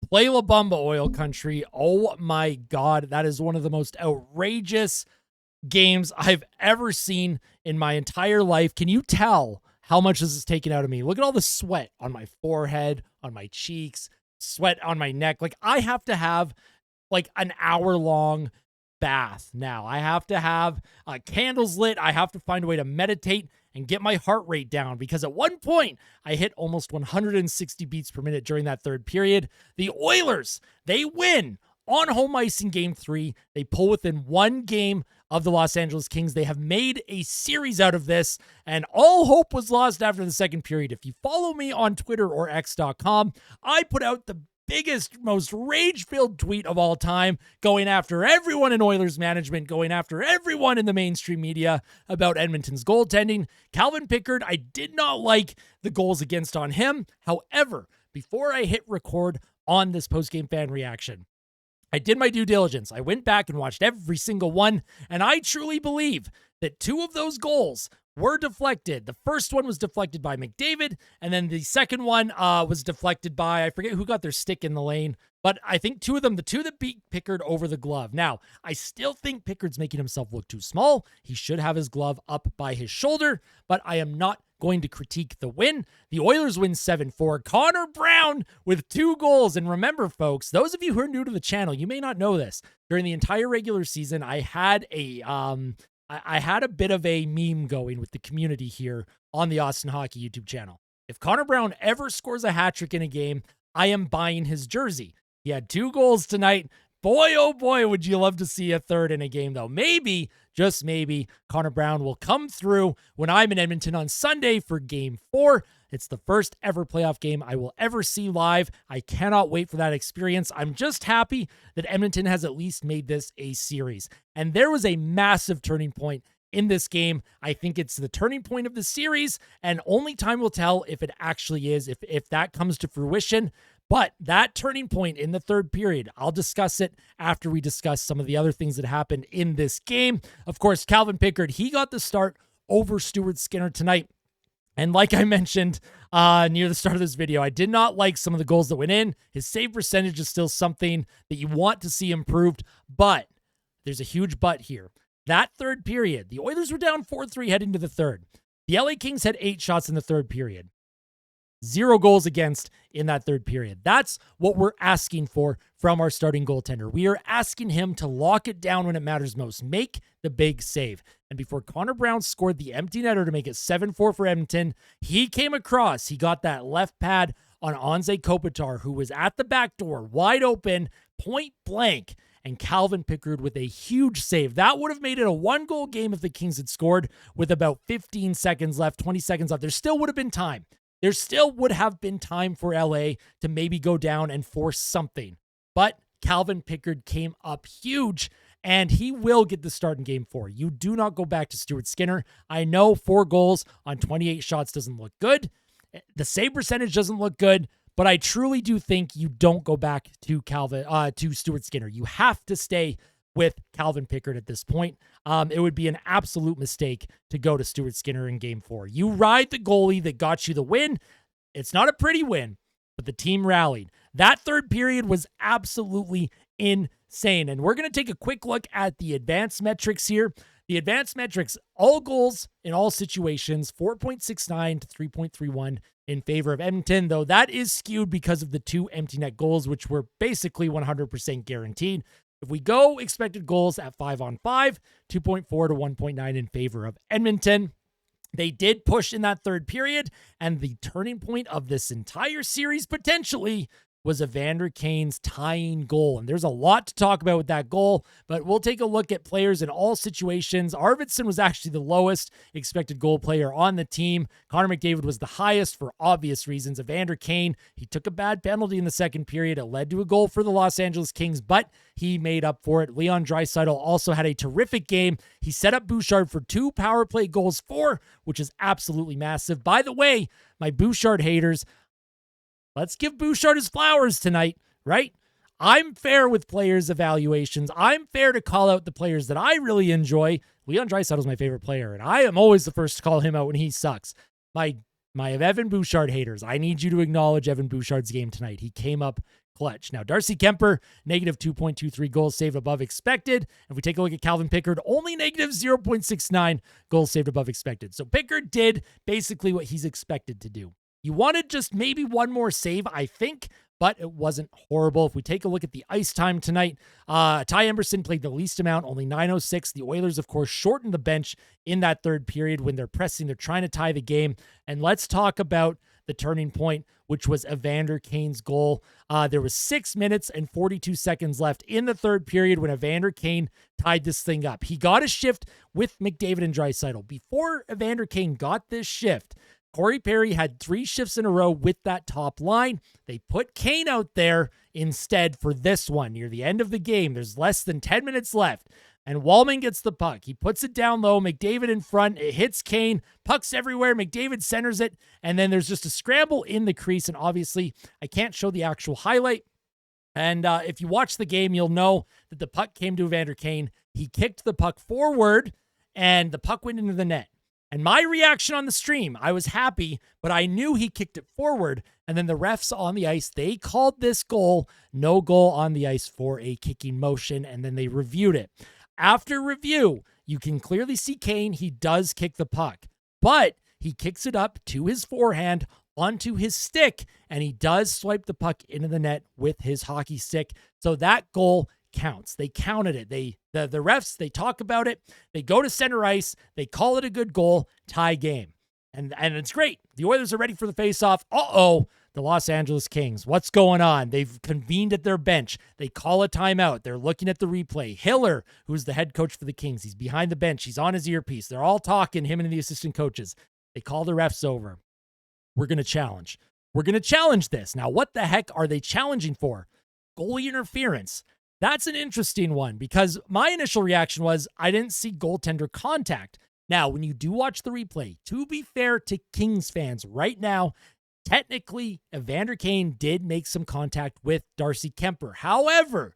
Play La Bamba, Oil Country. Oh my God, that is one of the most outrageous games I've ever seen in my entire life. Can you tell how much this is taken out of me? Look at all the sweat on my forehead, on my cheeks, sweat on my neck. Like, I have to have like an hour-long bath now. I have to have candles lit. I have to find a way to meditate and get my heart rate down, because at one point I hit almost 160 beats per minute during that third period. The Oilers, they win on home ice in Game 3. They pull within one game of the Los Angeles Kings. They have made a series out of this, and all hope was lost after the second period. If you follow me on Twitter or X.com, I put out the biggest, most rage-filled tweet of all time, going after everyone in Oilers management, going after everyone in the mainstream media about Edmonton's goaltending. Calvin Pickard, I did not like the goals against on him. However, before I hit record on this post-game fan reaction, I did my due diligence. I went back and watched every single one, and I truly believe that two of those goals were deflected. The first one was deflected by McDavid, and then the second one was deflected by, I forget who got their stick in the lane, but I think two of them, the two that beat Pickard over the glove. Now, I still think Pickard's making himself look too small. He should have his glove up by his shoulder, but I am not going to critique the win. The Oilers win 7-4. Connor Brown with 2 goals. And remember, folks, those of you who are new to the channel, you may not know this. During the entire regular season, I had a bit of a meme going with the community here on the Austin Hockey YouTube channel. If Connor Brown ever scores a hat trick in a game, I am buying his jersey. He had 2 goals tonight. Boy, oh boy, would you love to see a third in a game, though. Maybe, just maybe, Connor Brown will come through when I'm in Edmonton on Sunday for Game 4. It's the first ever playoff game I will ever see live. I cannot wait for that experience. I'm just happy that Edmonton has at least made this a series. And there was a massive turning point in this game. I think it's the turning point of the series, and only time will tell if it actually is, if that comes to fruition. But that turning point in the third period, I'll discuss it after we discuss some of the other things that happened in this game. Of course, Calvin Pickard, he got the start over Stuart Skinner tonight. And like I mentioned near the start of this video, I did not like some of the goals that went in. His save percentage is still something that you want to see improved, but there's a huge but here. That third period, the Oilers were down 4-3 heading to the third. The LA Kings had 8 shots in the third period. 0 goals against in that third period. That's what we're asking for from our starting goaltender. We are asking him to lock it down when it matters most. Make the big save. And before Connor Brown scored the empty netter to make it 7-4 for Edmonton, he came across. He got that left pad on Anze Kopitar, who was at the back door, wide open, point blank, and Calvin Pickard with a huge save. That would have made it a 1-goal game if the Kings had scored with about 15 seconds left, 20 seconds left. There still would have been time. There still would have been time for LA to maybe go down and force something. But Calvin Pickard came up huge, and he will get the start in Game 4. You do not go back to Stuart Skinner. I know 4 goals on 28 shots doesn't look good. The save percentage doesn't look good, but I truly do think you don't go back to Stuart Skinner. You have to stay with Calvin Pickard at this point. It would be an absolute mistake to go to Stuart Skinner in Game 4. You ride the goalie that got you the win. It's not a pretty win, but the team rallied. That third period was absolutely insane. And we're going to take a quick look at the advanced metrics here. The advanced metrics, all goals in all situations, 4.69 to 3.31 in favor of Edmonton, though that is skewed because of the 2 empty net goals, which were basically 100% guaranteed. If we go expected goals at 5-on-5, 2.4 to 1.9 in favor of Edmonton. They did push in that third period, and the turning point of this entire series potentially was Evander Kane's tying goal. And there's a lot to talk about with that goal, but we'll take a look at players in all situations. Arvidsson was actually the lowest expected goal player on the team. Connor McDavid was the highest for obvious reasons. Evander Kane, he took a bad penalty in the second period. It led to a goal for the Los Angeles Kings, but he made up for it. Leon Draisaitl also had a terrific game. He set up Bouchard for 2 power play goals, 4, which is absolutely massive. By the way, my Bouchard haters, let's give Bouchard his flowers tonight, right? I'm fair with players' evaluations. I'm fair to call out the players that I really enjoy. Leon Draisaitl is my favorite player, and I am always the first to call him out when he sucks. My My Evan Bouchard haters, I need you to acknowledge Evan Bouchard's game tonight. He came up clutch. Now, Darcy Kemper, negative 2.23 goals saved above expected. If we take a look at Calvin Pickard, only negative 0.69 goals saved above expected. So Pickard did basically what he's expected to do. You wanted just maybe one more save, I think, but it wasn't horrible. If we take a look at the ice time tonight, Ty Emberson played the least amount, only 9:06. The Oilers, of course, shortened the bench in that third period when they're pressing. They're trying to tie the game. And let's talk about the turning point, which was Evander Kane's goal. There was 6 minutes and 42 seconds left in the third period when Evander Kane tied this thing up. He got a shift with McDavid and Draisaitl. Before Evander Kane got this shift, Corey Perry had 3 shifts in a row with that top line. They put Kane out there instead for this one near the end of the game. There's less than 10 minutes left, and Wallman gets the puck. He puts it down low, McDavid in front. It hits Kane. Puck's everywhere. McDavid centers it, and then there's just a scramble in the crease, and obviously I can't show the actual highlight. And if you watch the game, you'll know that the puck came to Evander Kane. He kicked the puck forward, and the puck went into the net. And my reaction on the stream, I was happy, but I knew he kicked it forward. And then the refs on the ice, they called this goal no goal on the ice for a kicking motion, and then they reviewed it. After review, you can clearly see Kane. He does kick the puck, but he kicks it up to his forehand onto his stick, and he does swipe the puck into the net with his hockey stick. So that goal counts. They counted it. The refs, they talk about it. They go to center ice. They call it a good goal, tie game. And it's great. The Oilers are ready for the faceoff. The Los Angeles Kings. What's going on? They've convened at their bench. They call a timeout. They're looking at the replay. Hiller, who's the head coach for the Kings, he's behind the bench. He's on his earpiece. They're all talking, him and the assistant coaches. They call the refs over. We're going to challenge. We're going to challenge this. Now, what the heck are they challenging for? Goalie interference. That's an interesting one because my initial reaction was I didn't see goaltender contact. Now, when you do watch the replay, to be fair to Kings fans right now, technically, Evander Kane did make some contact with Darcy Kemper. However,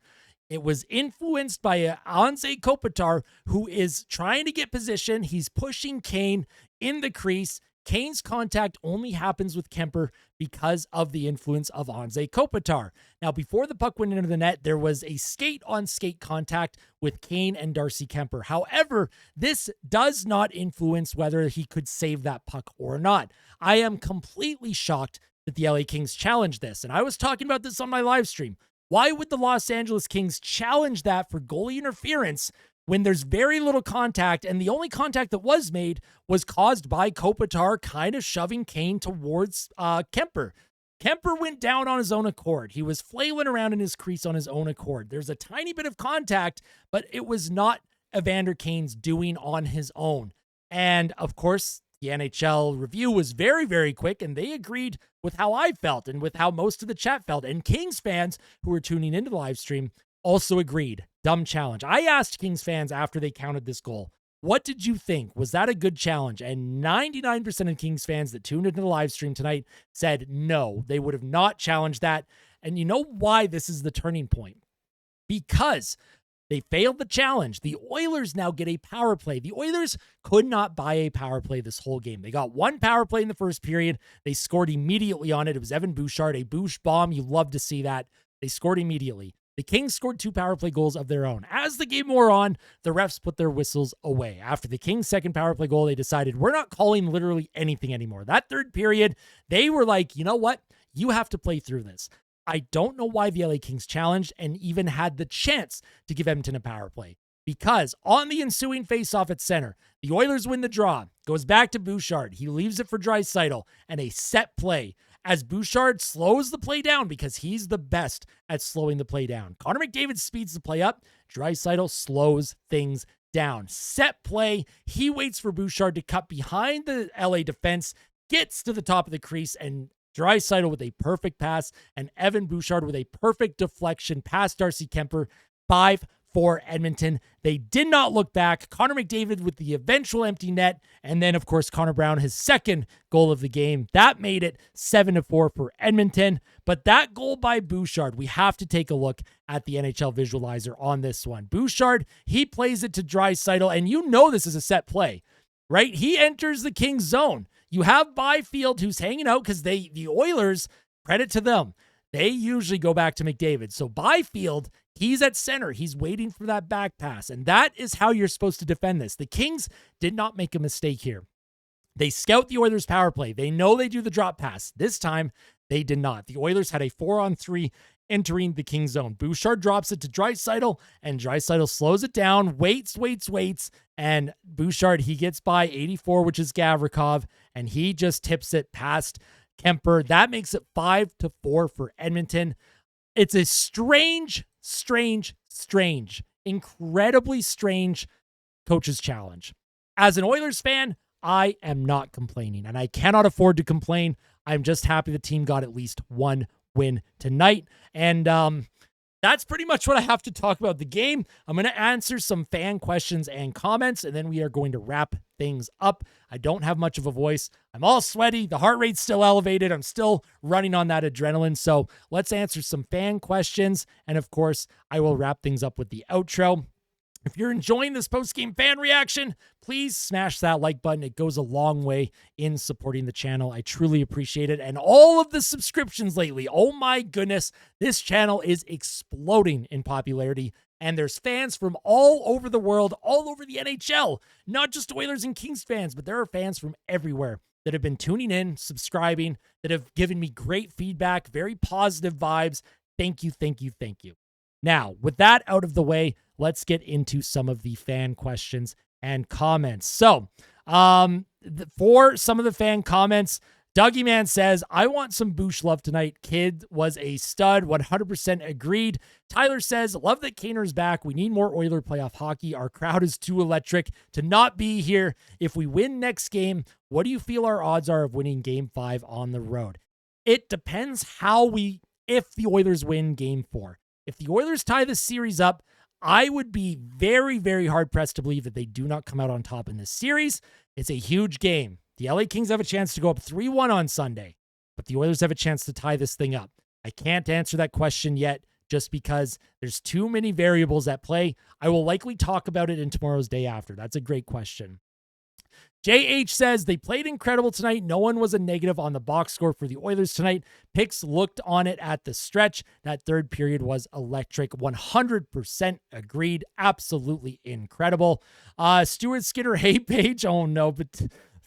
it was influenced by Anze Kopitar, who is trying to get position. He's pushing Kane in the crease. Kane's contact only happens with Kemper because of the influence of Anze Kopitar. Now, before the puck went into the net, there was a skate-on-skate contact with Kane and Darcy Kemper. However, this does not influence whether he could save that puck or not. I am completely shocked that the LA Kings challenged this, and I was talking about this on my live stream. Why would the Los Angeles Kings challenge that for goalie interference when there's very little contact, and the only contact that was made was caused by Kopitar kind of shoving Kane towards Kemper. Kemper went down on his own accord. He was flailing around in his crease on his own accord. There's a tiny bit of contact, but it was not Evander Kane's doing on his own. And, of course, the NHL review was very, very quick, and they agreed with how I felt and with how most of the chat felt. And Kings fans who were tuning into the live stream also agreed. Dumb challenge. I asked Kings fans after they counted this goal, what did you think? Was that a good challenge? And 99% of Kings fans that tuned into the live stream tonight said no, they would have not challenged that. And you know why this is the turning point? Because they failed the challenge. The Oilers now get a power play. The Oilers could not buy a power play this whole game. They got one power play in the first period. They scored immediately on it. It was Evan Bouchard, a Bouch bomb. You love to see that. They scored immediately. The Kings scored 2 power play goals of their own. As the game wore on, the refs put their whistles away. After the Kings' second power play goal, they decided we're not calling literally anything anymore. That third period, they were like, you know what? You have to play through this. I don't know why the LA Kings challenged and even had the chance to give Edmonton a power play. Because on the ensuing faceoff at center, the Oilers win the draw. Goes back to Bouchard. He leaves it for Draisaitl and a set play as Bouchard slows the play down because he's the best at slowing the play down. Connor McDavid speeds the play up. Draisaitl slows things down. Set play. He waits for Bouchard to cut behind the LA defense, gets to the top of the crease, and Draisaitl with a perfect pass, and Evan Bouchard with a perfect deflection past Darcy Kemper. 5 for Edmonton. They did not look back. Connor McDavid with the eventual empty net. And then, of course, Connor Brown, his second goal of the game. That made it 7-4 for Edmonton. But that goal by Bouchard, we have to take a look at the NHL visualizer on this one. Bouchard, he plays it to Draisaitl, and you know this is a set play, right? He enters the Kings zone. You have Byfield who's hanging out because the Oilers, credit to them, they usually go back to McDavid. So Byfield, he's at center. He's waiting for that back pass. And that is how you're supposed to defend this. The Kings did not make a mistake here. They scout the Oilers' power play. They know they do the drop pass. This time, they did not. The Oilers had a 4-on-3 entering the Kings zone. Bouchard drops it to Draisaitl, and Draisaitl slows it down, waits, and Bouchard, he gets by 84, which is Gavrikov, and he just tips it past Kemper. That makes it 5-4 for Edmonton. It's a strange, incredibly strange coach's challenge. As an Oilers fan, I am not complaining, and I cannot afford to complain. I'm just happy the team got at least one win tonight. And that's pretty much what I have to talk about the game. I'm going to answer some fan questions and comments, and then we are going to wrap things up. I don't have much of a voice. I'm all sweaty. The heart rate's still elevated. I'm still running on that adrenaline. So let's answer some fan questions. And of course, I will wrap things up with the outro. If you're enjoying this post-game fan reaction, please smash that like button. It goes a long way in supporting the channel. I truly appreciate it. And all of the subscriptions lately, oh my goodness, this channel is exploding in popularity. And there's fans from all over the world, all over the NHL, not just Oilers and Kings fans, but there are fans from everywhere that have been tuning in, subscribing, that have given me great feedback, very positive vibes. Thank you. Now, with that out of the way, let's get into some of the fan questions and comments. So, for some of the fan comments, Dougie Man says, I want some Bouch love tonight. Kid was a stud, 100% agreed. Tyler says, love that Kaner's back. We need more Oiler playoff hockey. Our crowd is too electric to not be here. If we win next game, what do you feel our odds are of winning Game 5 on the road? It depends if the Oilers win Game 4. If the Oilers tie this series up, I would be very, very hard-pressed to believe that they do not come out on top in this series. It's a huge game. The LA Kings have a chance to go up 3-1 on Sunday, but the Oilers have a chance to tie this thing up. I can't answer that question yet just because there's too many variables at play. I will likely talk about it in tomorrow's day after. That's a great question. JH says, they played incredible tonight. No one was a negative on the box score for the Oilers tonight. Picks looked on it at the stretch. That third period was electric. 100% agreed. Absolutely incredible. Stuart Skinner hate page. Oh no, but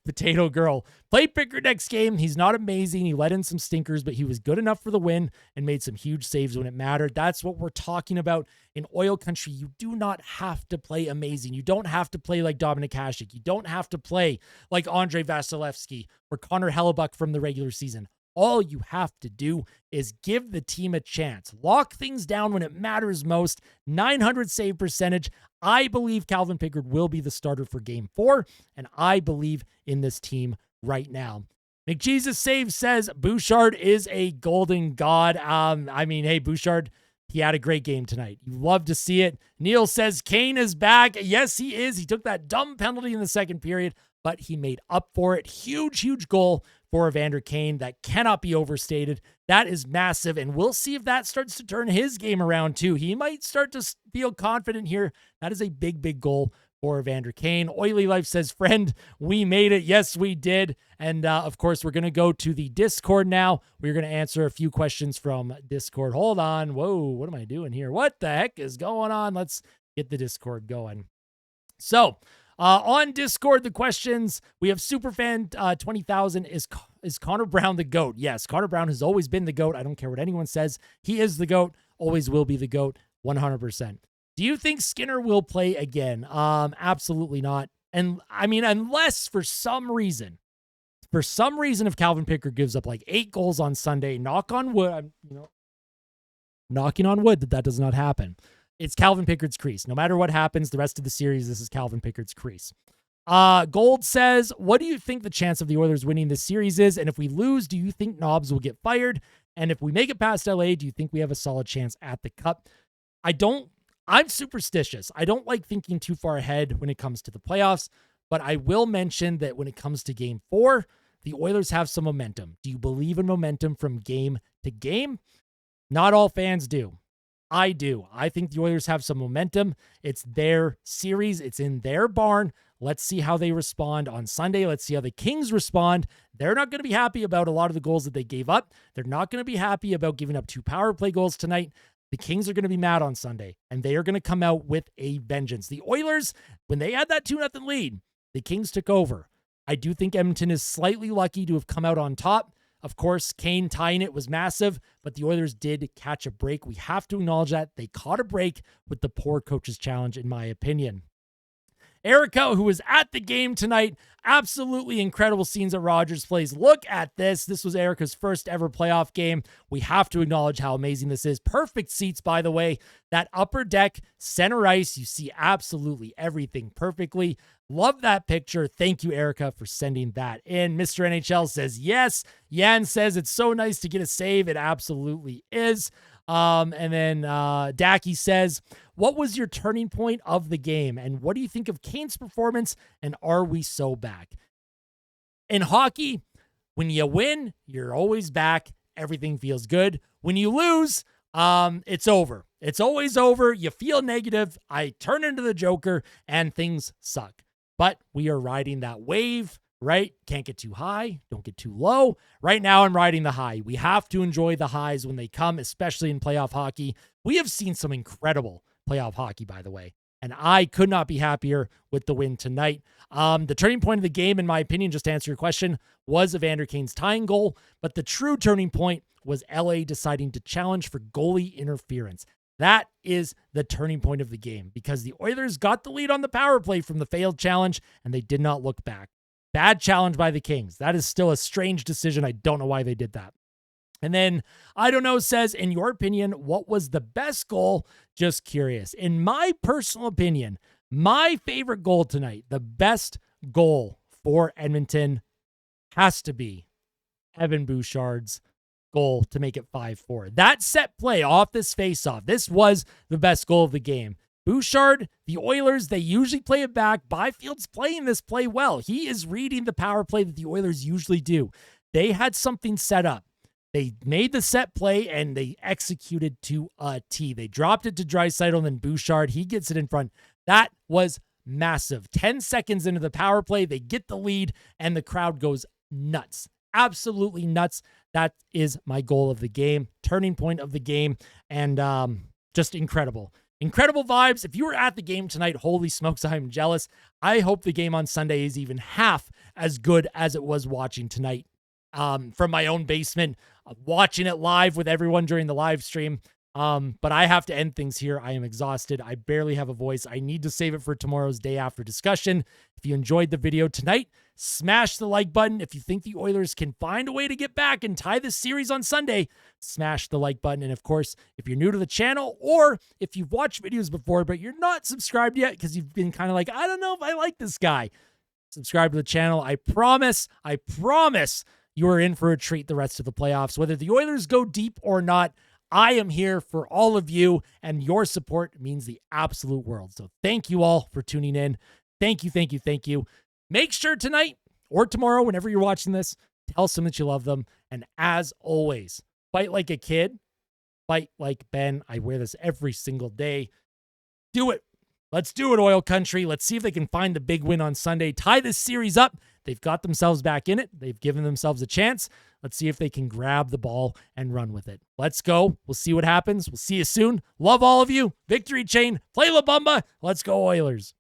Potato Girl. Play Pickard next game. He's not amazing. He let in some stinkers, but he was good enough for the win and made some huge saves when it mattered. That's what we're talking about in Oil Country. You do not have to play amazing. You don't have to play like Dominik Hasek. You don't have to play like Andrei Vasilevsky or Connor Hellebuck from the regular season. All you have to do is give the team a chance. Lock things down when it matters most. 900 save percentage. I believe Calvin Pickard will be the starter for Game 4, and I believe in this team right now. McJesus Save says Bouchard is a golden god. Hey, Bouchard, he had a great game tonight. You love to see it. Neil says Kane is back. Yes, he is. He took that dumb penalty in the second period, but he made up for it. Huge goal for Evander Kane. That cannot be overstated. That is massive, and we'll see if that starts to turn his game around too. He might start to feel confident here. That is a big goal for Evander Kane. Oily Life says, friend, we made it. Yes, we did. And of course, we're going to go to the Discord now. We're going to answer a few questions from Discord. Hold on. Whoa, what am I doing here? What the heck is going on? Let's get the Discord going. So, on Discord, the questions, we have Superfan 20,000. Is Connor Brown the GOAT? Yes, Connor Brown has always been the GOAT. I don't care what anyone says. He is the GOAT, always will be the GOAT, 100%. Do you think Skinner will play again? Absolutely not. And I mean, unless for some reason, if Calvin Pickard gives up like 8 goals on Sunday, knock on wood, knocking on wood that does not happen. It's Calvin Pickard's crease. No matter what happens the rest of the series, this is Calvin Pickard's crease. Gold says, what do you think the chance of the Oilers winning this series is? And if we lose, do you think Knobs will get fired? And if we make it past LA, do you think we have a solid chance at the Cup? I'm superstitious. I don't like thinking too far ahead when it comes to the playoffs, but I will mention that when it comes to Game 4, the Oilers have some momentum. Do you believe in momentum from game to game? Not all fans do. I do. I think the Oilers have some momentum. It's their series. It's in their barn. Let's see how they respond on Sunday. Let's see how the Kings respond. They're not going to be happy about a lot of the goals that they gave up. They're not going to be happy about giving up 2 power play goals tonight. The Kings are going to be mad on Sunday, and they are going to come out with a vengeance. The Oilers, when they had that 2-0 lead, the Kings took over. I do think Edmonton is slightly lucky to have come out on top. Of course, Kane tying it was massive, but the Oilers did catch a break. We have to acknowledge that. They caught a break with the poor coach's challenge, in my opinion. Erica, who was at the game tonight, absolutely incredible scenes at Rogers Place. Look at this. This was Erica's first ever playoff game. We have to acknowledge how amazing this is. Perfect seats, by the way. That upper deck, center ice, you see absolutely everything perfectly. Love that picture. Thank you, Erica, for sending that in. Mr. NHL says yes. Yan says it's so nice to get a save. It absolutely is. And then Dacky says, what was your turning point of the game? And what do you think of Kane's performance? And are we so back? In hockey, when you win, you're always back. Everything feels good. When you lose, it's over. It's always over. You feel negative. I turn into the Joker and things suck. But we are riding that wave, right? Can't get too high. Don't get too low. Right now, I'm riding the high. We have to enjoy the highs when they come, especially in playoff hockey. We have seen some incredible playoff hockey, by the way, and I could not be happier with the win tonight. The turning point of the game, in my opinion, just to answer your question, was Evander Kane's tying goal, but the true turning point was LA deciding to challenge for goalie interference. That is the turning point of the game because the Oilers got the lead on the power play from the failed challenge, and they did not look back. Bad challenge by the Kings. That is still a strange decision. I don't know why they did that. And then, I don't know, says, in your opinion, what was the best goal? Just curious. In my personal opinion, my favorite goal tonight, the best goal for Edmonton has to be Evan Bouchard's goal to make it 5-4. That set play off this faceoff, this was the best goal of the game. Bouchard, the Oilers, they usually play it back. Byfield's playing this play well. He is reading the power play that the Oilers usually do. They had something set up. They made the set play and they executed to a T. They dropped it to Draisaitl and then Bouchard. He gets it in front. That was massive. 10 seconds into the power play, they get the lead and the crowd goes nuts. Absolutely nuts. That is my goal of the game, turning point of the game, and just incredible. Incredible vibes. If you were at the game tonight, holy smokes, I'm jealous. I hope the game on Sunday is even half as good as it was watching tonight from my own basement, watching it live with everyone during the live stream. But I have to end things here. I am exhausted. I barely have a voice. I need to save it for tomorrow's day after discussion. If you enjoyed the video tonight, smash the like button. If you think the Oilers can find a way to get back and tie this series on Sunday, smash the like button. And of course, if you're new to the channel or if you've watched videos before, but you're not subscribed yet because you've been kind of like, I don't know if I like this guy, subscribe to the channel. I promise you are in for a treat the rest of the playoffs. Whether the Oilers go deep or not, I am here for all of you, and your support means the absolute world. So thank you all for tuning in. Thank you. Make sure tonight or tomorrow, whenever you're watching this, tell someone that you love them. And as always, fight like a kid, fight like Ben. I wear this every single day. Do it. Let's do it, Oil Country. Let's see if they can find the big win on Sunday. Tie this series up. They've got themselves back in it. They've given themselves a chance. Let's see if they can grab the ball and run with it. Let's go. We'll see what happens. We'll see you soon. Love all of you. Victory chain. Play La Bamba. Let's go, Oilers.